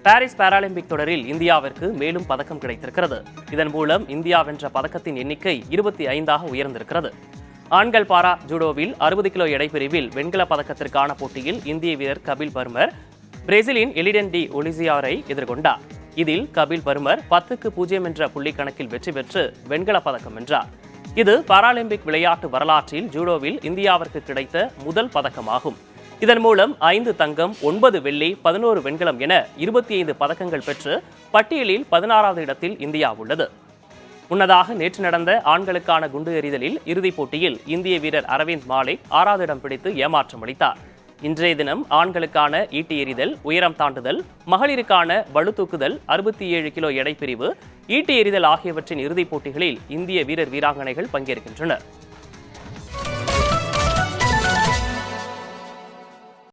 Paris Paralympic தொடரில் இந்தியாவிற்கு மேலும் பதக்கம் கிடைத்திருக்கிறது. இதன் மூலம் இந்தியா வென்ற பதக்கத்தின் எண்ணிக்கை 25ஆக உயர்ந்திருக்கிறது. ஆண்கள் பாரா ஜூடோவில் 60 கிலோ எடை பிரிவில் வெண்கல பதக்கத்திற்கான போட்டியில் இந்திய வீரர் கபில் பர்மர் பிரேசிலின் எலிடன் டி ஒலிசியாரை எதிர்கொண்டார். இதில் கபில் பர்மர் 10-0 என்ற புள்ளி கணக்கில் வெற்றி பெற்று வெண்கல பதக்கம் வென்றார். இது பாராலிம்பிக் விளையாட்டு வரலாற்றில் ஜூடோவில் இந்தியாவிற்கு கிடைத்த முதல் பதக்கமாகும். இதன் மூலம் 5 தங்கம், 9 வெள்ளி, 11 வெண்கலம் என 25 பதக்கங்கள் பெற்று பட்டியலில் 16வது இடத்தில் இந்தியா உள்ளது. முன்னதாக நேற்று நடந்த ஆண்களுக்கான குண்டு எறிதலில் இறுதிப் போட்டியில் இந்திய வீரர் அரவிந்த் மாலிக் 6வது இடம் பிடித்து ஏமாற்றம் அளித்தார். இன்றைய தினம் ஆண்களுக்கான ஈட்டி எறிதல், உயரம் தாண்டுதல், மகளிருக்கான பளுதூக்குதல், 67 கிலோ எடை பிரிவு, ஈட்டி எறிதல் ஆகியவற்றின் இறுதிப் போட்டிகளில் இந்திய வீரர் வீராங்கனைகள் பங்கேற்கின்றனர்.